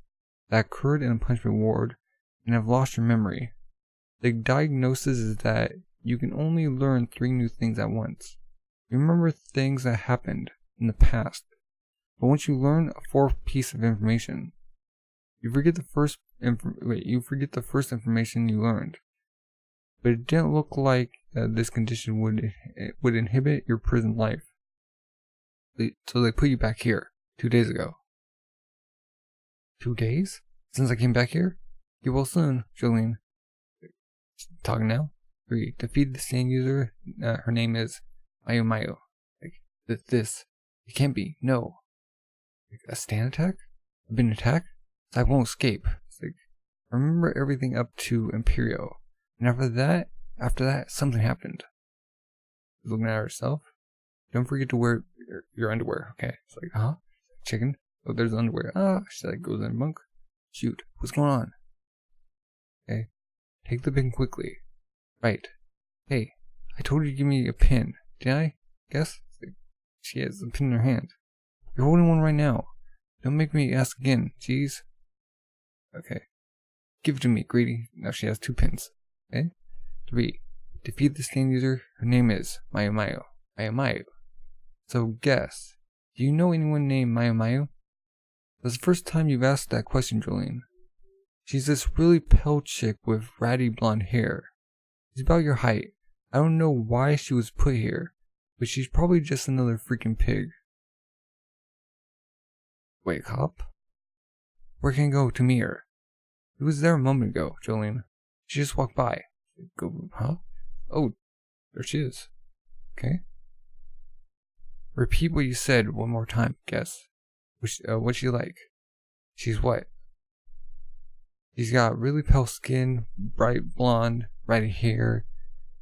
that occurred in a punishment ward and have lost your memory. The diagnosis is that you can only learn 3 new things at once. You remember things that happened in the past, but once you learn a 4th piece of information, you forget the first information you learned. But it didn't look like this condition would inhibit your prison life. So they put you back here 2 days ago. 2 days? Since I came back here? Get well soon, Jolene. Talking now? 3. Defeat the stand user. Her name is Mayu. Like, this. It can't be. No. Like, a stand attack? I've been attacked? So I won't escape. It's like, remember everything up to Imperial. And after that, something happened. Looking at herself. Don't forget to wear your underwear. Okay. It's like, huh? Chicken? Oh, there's underwear. Ah, she like goes in monk. Shoot. What's going on? Okay. Take the pin quickly. Right. Hey, I told you to give me a pin. Did I? Guess? Like, she has a pin in her hand. You're holding one right now. Don't make me ask again. Jeez. Okay. Give it to me, greedy. Now she has 2 pins. Okay. 3. Defeat the stand user. Her name is Mayu. So guess. Do you know anyone named Mayu? That's the first time you've asked that question, Jolene. She's this really pale chick with ratty blonde hair. She's about your height. I don't know why she was put here, but she's probably just another freaking pig. Wait, cop? Where can I go to meet her? It was there a moment ago, Jolene. She just walked by. Go, huh? Oh, there she is. Okay. Repeat what you said one more time, guess. What's she like? She's what? She's got really pale skin, bright blonde, ratty hair.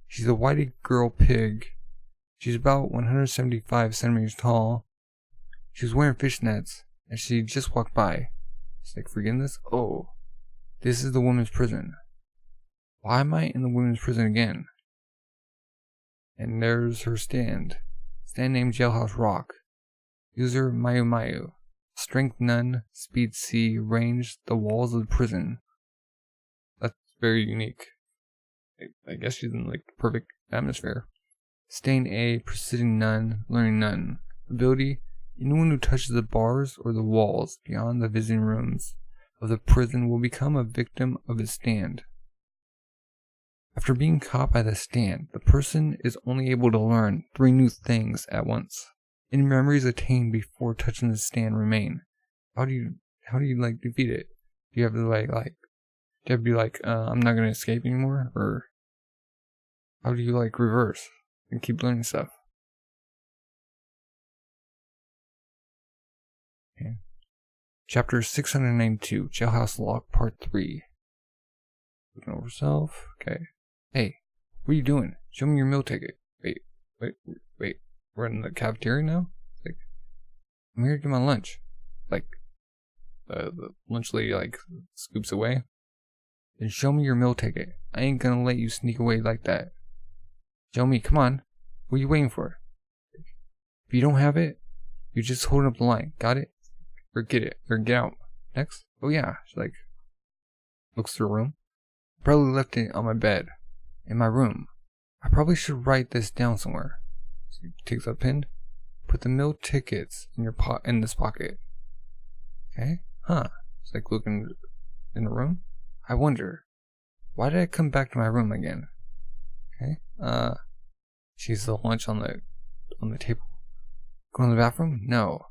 She's a whitey girl pig. She's about 175 centimeters tall. She was wearing fishnets, and she just walked by. She's like, forgetting this? Oh, this is the women's prison. Why am I in the women's prison again? And there's her stand. Stand named Jailhouse Rock. User Mayu. Strength none, speed C, range the walls of the prison. That's very unique. I guess she's in like perfect atmosphere. Stain A, precision none, learning none. Ability, anyone who touches the bars or the walls beyond the visiting rooms of the prison will become a victim of its stand. After being caught by the stand, the person is only able to learn 3 new things at once. Any memories attained before touching the stand remain. How do you like defeat it? Do you have to be like, I'm not gonna escape anymore? Or how do you like reverse and keep learning stuff? Okay. Chapter 692, Jailhouse Lock Part 3. Looking over herself. Okay. Hey, what are you doing? Show me your meal ticket. Wait. We're in the cafeteria now? Like, I'm here to get my lunch. Like, the lunch lady, like, scoops away. Then show me your meal ticket. I ain't gonna let you sneak away like that. Show me, come on. What are you waiting for? If you don't have it, you're just holding up the line. Got it? Or get it. Or get out. Next. Oh yeah. She, like, looks through the room. Probably left it on my bed. In my room. I probably should write this down somewhere. So he takes a pen. Put the meal tickets in this pocket. Okay? Huh. It's like looking in the room. I wonder. Why did I come back to my room again? Okay. She's the lunch on the table. Go in the bathroom? No.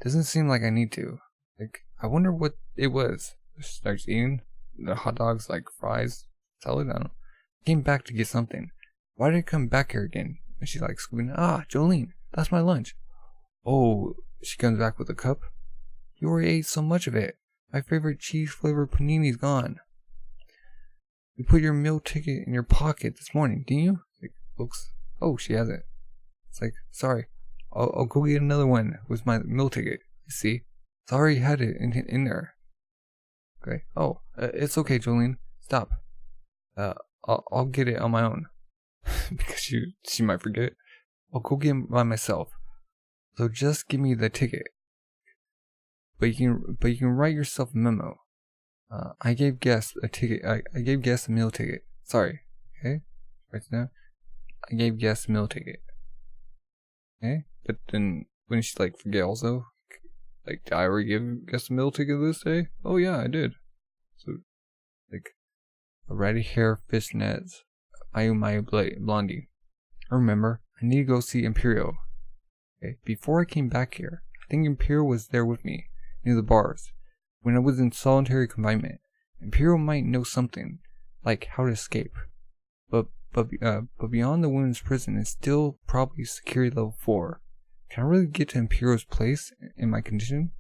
Doesn't seem like I need to. Like, I wonder what it was. Starts eating the hot dogs, like fries, salad. I don't know. Came back to get something. Why did I come back here again? And she's like scooping. Ah, Jolene, that's my lunch. Oh, she comes back with a cup. You already ate so much of it. My favorite cheese-flavored panini's gone. You put your meal ticket in your pocket this morning, didn't you? Like, looks. Oh, she has it. It's like, sorry. I'll go get another one with my meal ticket. You see? I already had it in there. Okay. Oh, it's okay, Jolene. Stop. I'll get it on my own. Because she might forget it. I'll go get it by myself. So just give me the ticket. But you can write yourself a memo. I gave Guest a ticket. I gave Guest a meal ticket. Sorry. Okay? Write it down. I gave Guest a meal ticket. Okay? But then wouldn't she like forget also? Like, did I already give Guest a meal ticket this day? Oh yeah, I did. So like a ratty hair, fishnets, Mayu blondie. I remember, I need to go see Imperial. Okay, before I came back here, I think Imperial was there with me, near the bars, when I was in solitary confinement. Imperial might know something, like how to escape. But but beyond the women's prison is still probably security level 4. Can I really get to Imperial's place in my condition?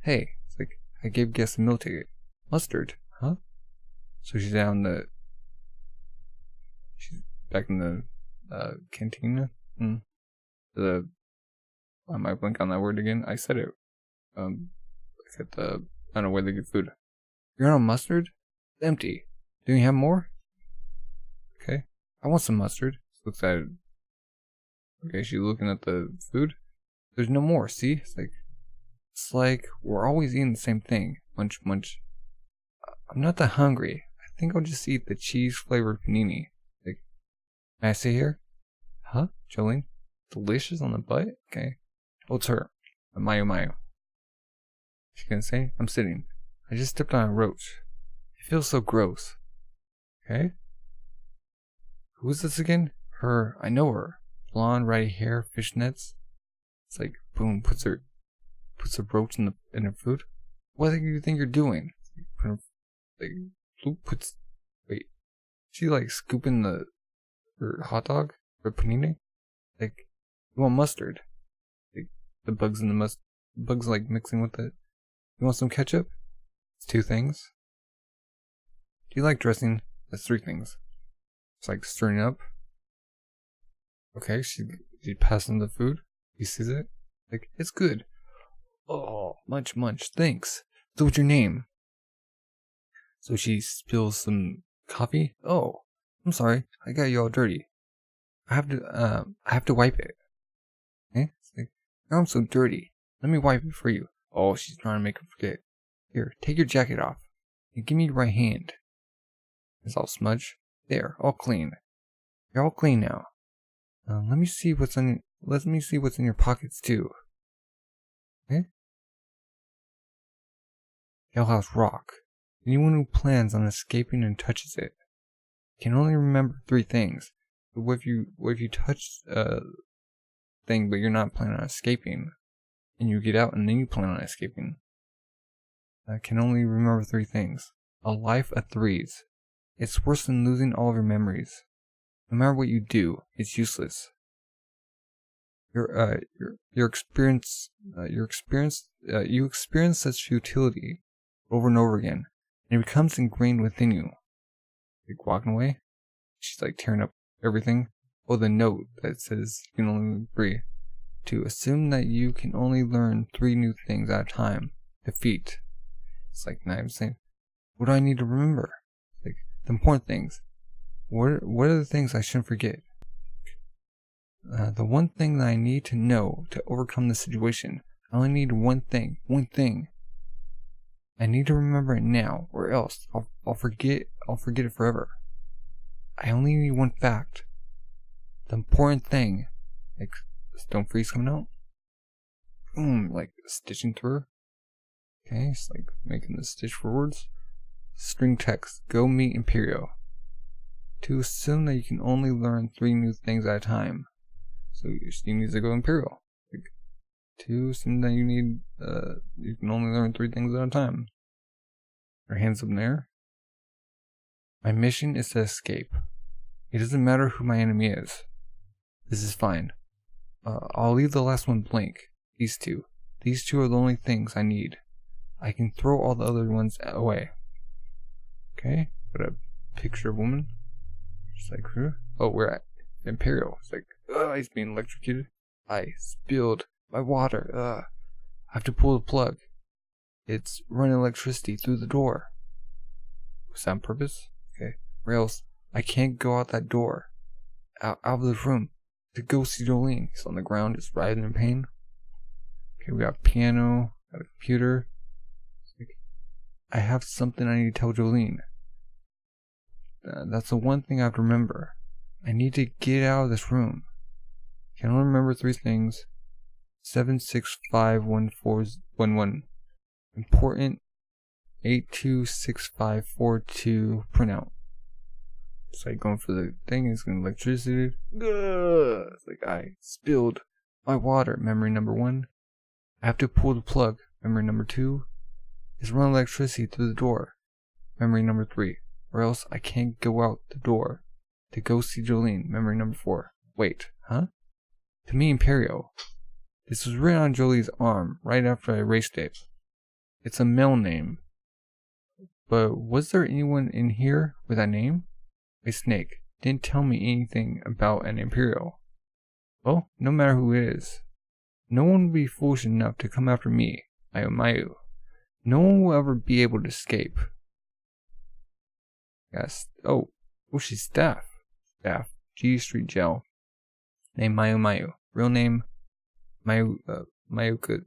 Hey, it's like, I gave guests a meal ticket. Mustard, huh? So she's back in the cantina. I might blink on that word again. I said it. Like at I don't know where they get food. You're on mustard? It's empty. Do you have more? Okay. I want some mustard. Looks at it. Okay, she's looking at the food. There's no more, see? It's like we're always eating the same thing. Munch, munch. I'm not that hungry. I think I'll just eat the cheese-flavored panini. Like, may I sit here? Huh? Jolene? Delicious on the butt? Okay. Oh, it's her. Mayo Mayo. She gonna say? I'm sitting. I just stepped on a roach. It feels so gross. Okay? Who is this again? Her. I know her. Blonde, ratty hair, fishnets. It's like, boom, puts a roach in her food. What do you think you're doing? Wait. She like scooping her hot dog? Or panini? Like, you want mustard? Like, the bugs in the bugs like mixing with it. You want some ketchup? It's 2 things. Do you like dressing? That's 3 things. It's like stirring up. Okay, she passes the food. He sees it. Like, it's good. Oh, munch, thanks. So what's your name? So she spills some coffee. Oh, I'm sorry. I got you all dirty. I have to wipe it. Eh? It's like, oh, I'm so dirty. Let me wipe it for you. Oh, she's trying to make him forget. Here, take your jacket off. And give me your right hand. It's all smudged. There, all clean. You're all clean now. Let me see what's in your pockets too. Okay? Jailhouse rock. Anyone who plans on escaping and touches it can only remember 3 things. But what if you touch thing but you're not planning on escaping, and you get out and then you plan on escaping? Can only remember 3 things. A life of 3s. It's worse than losing all of your memories. No matter what you do, it's useless. You experience such futility over and over again, and it becomes ingrained within you. Like walking away, she's like tearing up everything. Oh, the note that says you can only agree to assume that you can only learn 3 new things at a time. Defeat. It's like not even saying, what do I need to remember? Like the important things. What are the things I shouldn't forget? The one thing that I need to know to overcome the situation. I only need one thing. I need to remember it now, or else I'll forget it forever. I only need one fact. The important thing. Like stone freeze coming out. Boom, like stitching through. Okay, it's like making the stitch forwards. String text. Go meet Imperial. To assume that you can only learn 3 new things at a time. So she needs to go Imperial. Like, to assume that you can only learn 3 things at a time. Her hands up in the air. My mission is to escape. It doesn't matter who my enemy is. This is fine. I'll leave the last one blank. These 2. These 2 are the only things I need. I can throw all the other ones away. Okay, got a picture of a woman. Just like her. Oh, we're at Imperial. It's like, he's being electrocuted. I spilled my water. I have to pull the plug. It's running electricity through the door. Was that on purpose? Okay. Or else I can't go out that door. Out of the room. To go see Jolene. He's on the ground, just writhing in pain. Okay, we got a piano, got a computer. I have something I need to tell Jolene. That's the one thing I have to remember. I need to get out of this room. Can only remember 3 things. 7651411. Important. 826542. Printout. It's like going for the thing. It's going to electricity. It's like I spilled my water. Memory number 1. I have to pull the plug. Memory number 2. It's running electricity through the door. Memory number 3. Or else I can't go out the door. To go see Jolene, memory number 4. Wait, huh? To me, Imperio. This was written on Jolie's arm right after I erased it. It's a male name. But was there anyone in here with that name? Whitesnake didn't tell me anything about an Imperial. Well, no matter who it is, no one will be foolish enough to come after me, Mayu. No one will ever be able to escape. Yes. Oh, she's Staff. Staff. G Street Jail. Name Mayu. Real name Mayukia?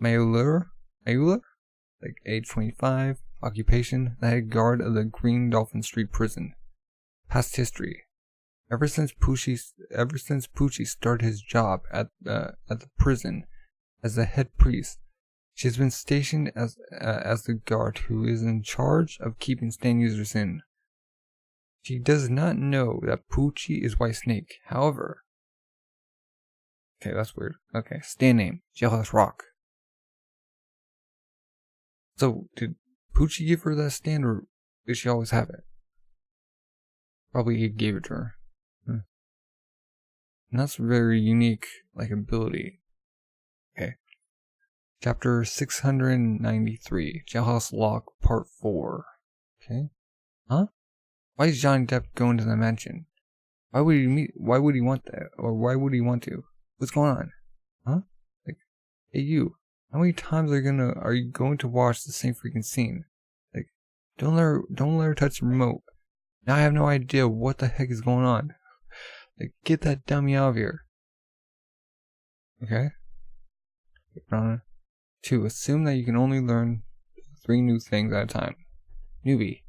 Mayuler? Like age 25. Occupation, the head guard of the Green Dolphin Street Prison. Past history. Ever since Poochie started his job at the prison as the head priest, she has been stationed as the guard who is in charge of keeping stand users in. She does not know that Poochie is Whitesnake. However, okay, that's weird. Okay, stand name, Jailhouse Rock. So, did Poochie give her that stand, or did she always have it? Probably he gave it to her. And that's a very unique, ability. Okay. Chapter 693, Jailhouse Lock, Part 4. Okay. Huh? Why is Johnny Depp going to the mansion? Why would he want that? Or why would he want to? What's going on? Huh? Hey you. How many times are you going to watch the same freaking scene? Don't let her touch the remote. Now I have no idea what the heck is going on. Get that dummy out of here. Okay? 2. Assume that you can only learn 3 new things at a time. Newbie.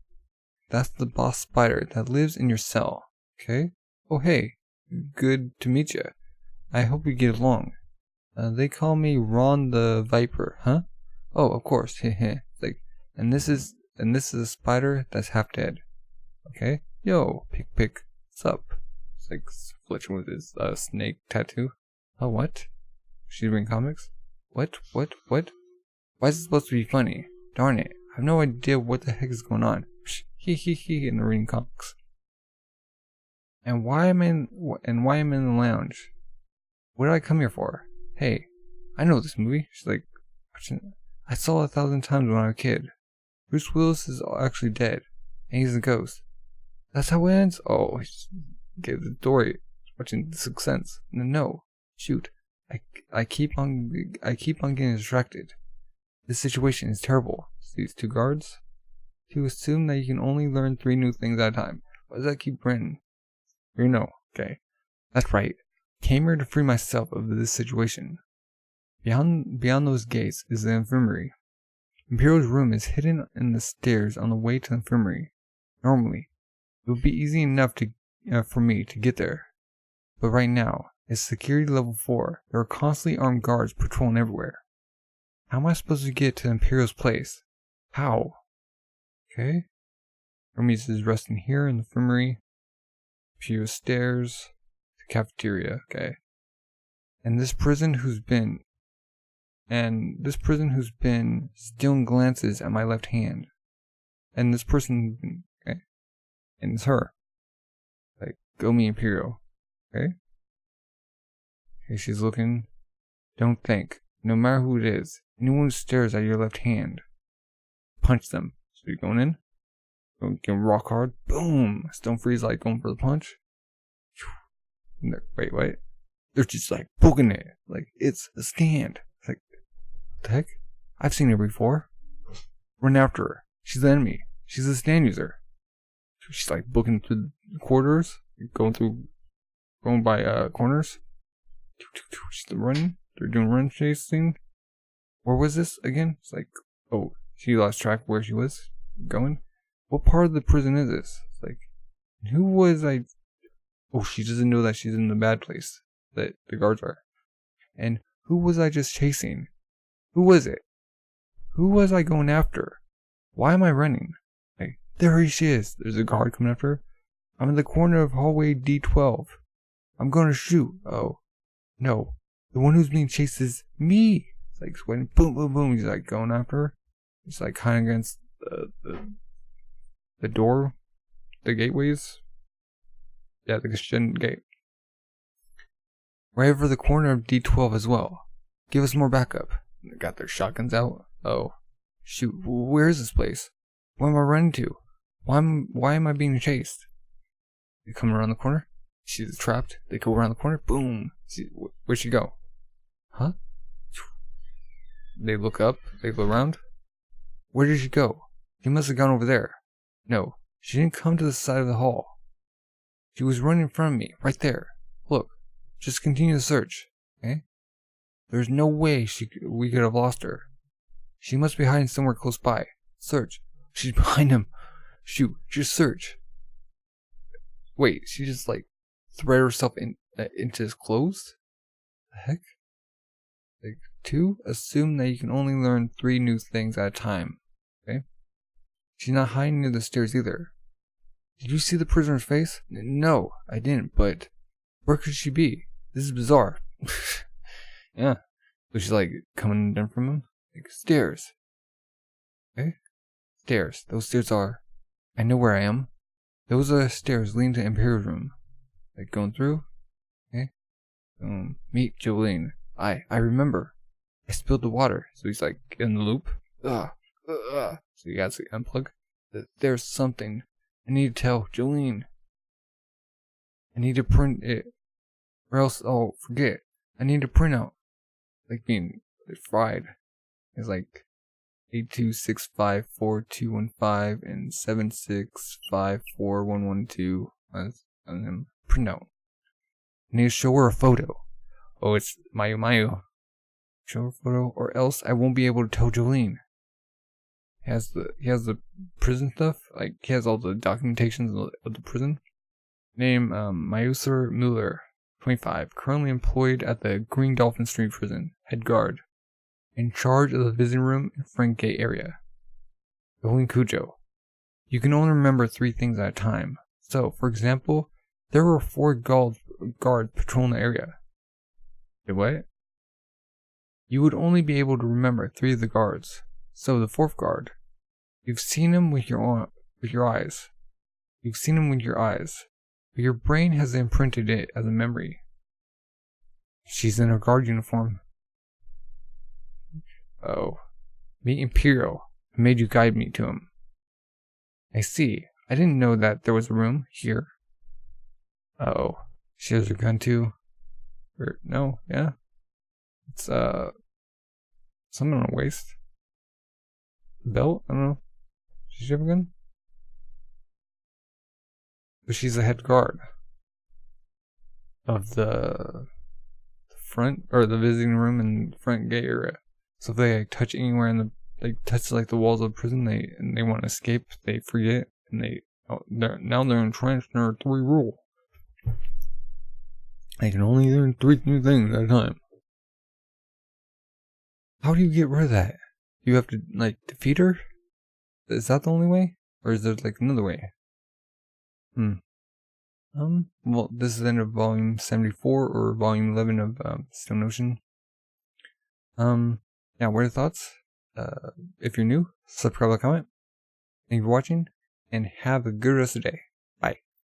That's the boss spider that lives in your cell. Okay? Oh hey. Good to meet you. I hope we get along. They call me Ron the Viper, huh? Oh, of course. Heh. And this is a spider that's half dead. Okay? Yo, pick. What's up? It's Fletcher with his snake tattoo. Oh, what? She's reading comics? What? Why is it supposed to be funny? Darn it. I have no idea what the heck is going on. He in the reading comics. And why am I in the lounge? What did I come here for? Hey, I know this movie. She's like, I saw it 1,000 times when I was a kid. Bruce Willis is actually dead, and he's a ghost. That's how it ends? Oh, get the story. Watching The Sixth Sense. No, shoot. I keep on getting distracted. This situation is terrible. These 2 guards. To assume that you can only learn 3 new things at a time. Why does that keep written? You know, okay. That's right. Came here to free myself of this situation. Beyond those gates is the infirmary. Imperial's room is hidden in the stairs on the way to the infirmary. Normally, it would be easy enough for me to get there. But right now, it's security level 4. There are constantly armed guards patrolling everywhere. How am I supposed to get to Imperial's place? How? Okay. Hermes is resting here in the infirmary. Few stairs. The cafeteria. Okay. And this prison who's been stealing glances at my left hand. And this person, okay. And it's her. Go me Imperial. Okay? Okay, she's looking. Don't think. No matter who it is, anyone who stares at your left hand, punch them. So you're going in. Going rock hard. Boom! Stone Freeze going for the punch. Wait. They're just poking it. It's a stand. What the heck? I've seen her before. Run after her. She's the enemy. She's a stand user. She's booking through the corridors. Going by corners. She's running. They're doing run chasing. Where was this again? It's oh, she lost track of where she was going. What part of the prison is this? Who was I? Oh, she doesn't know that she's in the bad place that the guards are. And who was I just chasing? Who was it? Who was I going after? Why am I running? There she is. There's a guard coming after her. I'm in the corner of hallway D12. I'm gonna shoot. Oh, no. The one who's being chased is me. It's when boom, boom, boom. He's going after her. He's kind of against the door, the gateways. Yeah, the Shin Gate. Right over the corner of D12 as well. Give us more backup. They got their shotguns out. Oh, shoot, where is this place? Where am I running to? Why am I being chased? They come around the corner. She's trapped. They go around the corner. Boom. Where'd she go? Huh? They look up. They go around. Where did she go? She must have gone over there. No, she didn't come to the side of the hall. She was running in front of me, right there. Look, just continue the search, okay? There's no way we could have lost her. She must be hiding somewhere close by. Search. She's behind him. Shoot, just search. Wait, she just like thread herself into his clothes? The heck? Like, 2, assume that you can only learn 3 new things at a time. Okay? She's not hiding near the stairs either. Did you see the prisoner's face? No, I didn't, but where could she be? This is bizarre. Yeah. So she's like coming down from him? Like, stairs. Okay? Stairs. Those stairs are... I know where I am. Those are the stairs leading to Imperial's room. Like, going through? Okay? Meet Jolene. I remember. I spilled the water. So he's like in the loop. So you gotta unplug. There's something. I need to tell Jolene. I need to print it. Or else I'll forget. I need to print out. Like being fried. It's like 82654215 and 76541112. And then print out. I need to show her a photo. Oh, it's Mayu. Show her a photo, or else I won't be able to tell Jolene. He has the prison stuff. Like, he has all the documentations of the prison. Name Mayusur Mueller, 25, currently employed at the Green Dolphin Street Prison, head guard, in charge of the visiting room and front gate area. Jolene Cujo. You can only remember 3 things at a time. So, for example, there were 4 guards patrolling the area. Wait, what? You would only be able to remember 3 of the guards. So the 4th guard, you've seen him with your eyes. You've seen him with your eyes, but your brain has imprinted it as a memory. She's in her guard uniform. Oh, meet Imperial. I made you guide me to him. I see. I didn't know that there was a room here. Uh-oh. She has her gun too. Or, no, yeah. It's, something on her waist. Belt? I don't know. Does she have a gun? But she's a head guard of the front, or the visiting room and front gate area. So if they like, touch anywhere in the, like touch like the walls of the prison, they want to escape, they forget, and they're entrenched in their 3 rule. They can only learn 3 new things at a time. How do you get rid of that? You have to, like, defeat her? Is that the only way? Or is there, like, another way? Well, this is the end of volume 74, or volume 11 of, Stone Ocean. Yeah, what are your thoughts? If you're new, subscribe, like, comment. Thank you for watching, and have a good rest of the day.